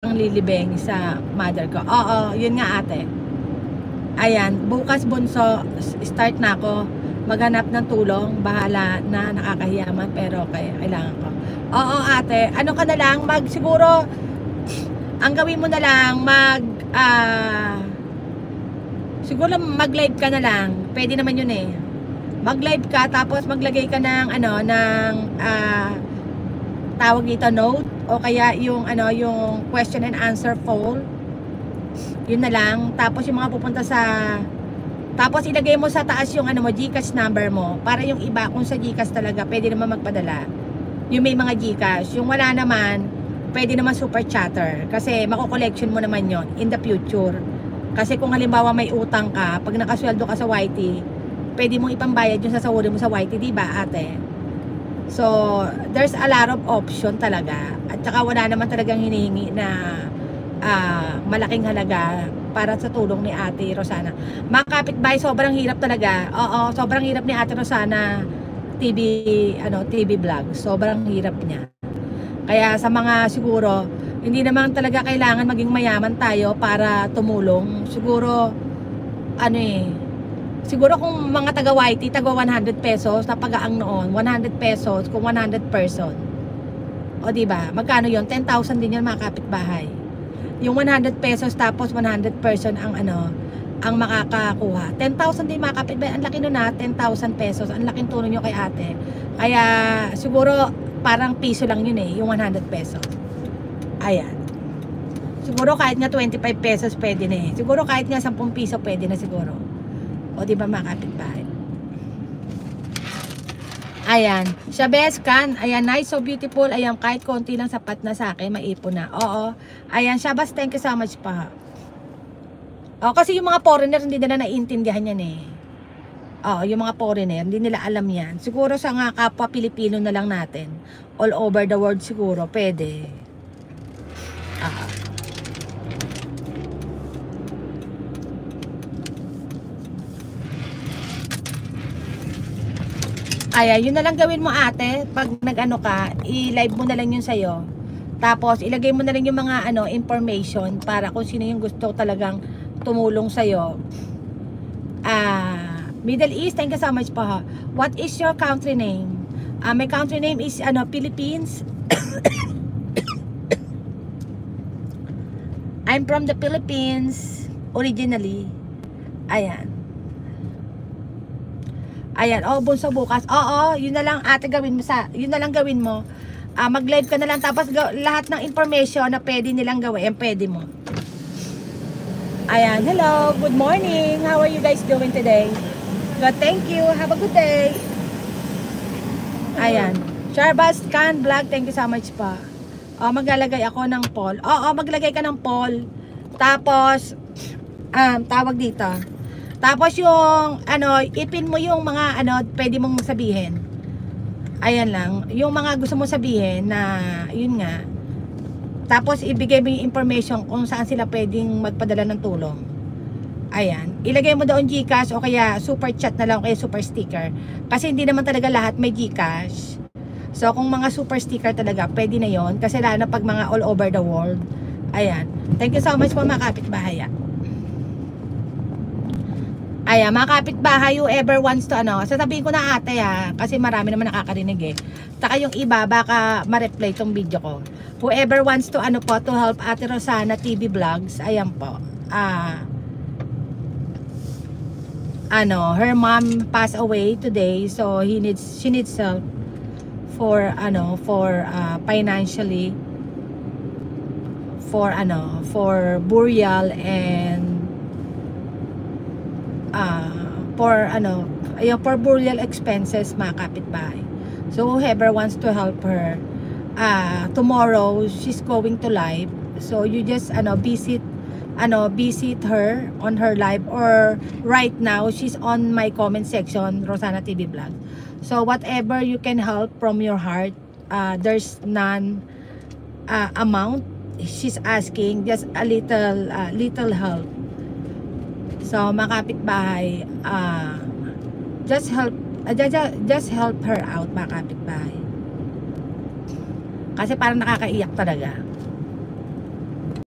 ang lilibing sa mother ko. Oo, yun nga ate. Ayan, bukas bunso, start na ako maghanap ng tulong. Bahala na, nakakahiyaman, pero kailangan ko. Oo ate, ano ka na lang, siguro, ang gawin mo na lang, siguro mag-live ka na lang. Pwede naman yun eh. Mag-live ka, tapos maglagay ka ng, tawag dito, note, o kaya yung, yung question and answer poll. Yun na lang. Tapos yung mga pupunta sa, tapos ilagay mo sa taas yung GCash number mo, para yung iba kung sa GCash talaga pwede naman magpadala, yung may mga GCash. Yung wala naman, pwede naman super chatter, kasi mako-collection mo naman yon in the future. Kasi kung halimbawa may utang ka, pag nakasweldo ka sa YT, pwede mong ipambayad yung sasahurin mo sa YT, di ba ate? So there's a lot of option talaga, at saka wala naman talagang hinihingi na malaking halaga para sa tulong ni Ate Rosana. Mga kapitbahay, sobrang hirap talaga. Oo, sobrang hirap ni Ate Rosana TV vlog. Sobrang hirap niya. Kaya sa mga siguro, hindi naman talaga kailangan maging mayaman tayo para tumulong. Siguro siguro kung mga taga YT, taga 100 pesos na pag-aang noon, 100 pesos kung 100 person. O diba? Magkano yon? 10,000 din yan mga kapitbahay. Yung 100 pesos tapos 100 person ang ang makakakuha. 10,000 din mga kapitbahay. Ang laki nun na, 10,000 pesos. Ang laking tulong nyo kay ate. Kaya siguro parang piso lang yun eh, yung 100 pesos. Ayan. Siguro kahit nga 25 pesos pwede na eh. Siguro kahit nga 10 piso pwede na siguro. O diba mga kapitbahay? Ayan, Shabes Khan, ayan, nice, so beautiful. Ayan, kahit konti lang sapat na sa akin, maipon na. Oo, ayan, Shabas, thank you so much pa. O, kasi yung mga foreigner, hindi nila naiintindihan yan eh. Oo, yung mga foreigner, hindi nila alam yan. Siguro sa nga kapwa Pilipino na lang natin, all over the world siguro, pwede. Ayan, yun na lang gawin mo ate. Pag nag-ano ka, i-live mo na lang yun sa'yo. Tapos, ilagay mo na lang yung mga information para kung sino yung gusto talagang tumulong sa'yo. Middle East, thank you so much po ha. What is your country name? My country name is Philippines. I'm from the Philippines originally. Ayan. Ayan, bunso bukas. Oo, yun na lang ate gawin mo yun na lang gawin mo. Mag-live ka na lang, tapos lahat ng information na pwede nilang gawin, pwede mo. Ayan, hello, good morning. How are you guys doing today? Good, thank you. Have a good day. Ayan. Sharbas Khan Vlog, thank you so much pa. Maglalagay ako ng poll. Oo, maglagay ka ng poll. Tapos, tawag dito. Tapos yung, ipin mo yung mga, pwede mong sabihin. Ayan lang. Yung mga gusto mong sabihin na, yun nga. Tapos, ibigay mo yung information kung saan sila pwedeng magpadala ng tulong. Ayan. Ilagay mo doon GCash o kaya super chat na lang o kaya super sticker. Kasi hindi naman talaga lahat may GCash. So, kung mga super sticker talaga, pwede na yon. Kasi lalo na pag mga all over the world. Ayan. Thank you so much po mga kapitbahay. Ayan, mga kapitbahay, whoever wants to, sasabihin ko na ate ha, kasi marami naman nakakarinig eh. Taka yung iba, baka ma-replay tong video ko. Whoever wants to, to help Ate Rosana TV Vlogs, ayan po. Her mom passed away today, so she needs help for, financially, for burial and for burial expenses mga kapitbahay. So whoever wants to help her, tomorrow she's going to live, so you just visit her on her live, or right now she's on my comment section, Rosana TV Vlog. So whatever you can help from your heart, there's none amount she's asking, just a little help. So mga kapitbahay, just help her out mga kapitbahay. Kasi parang nakakaiyak talaga.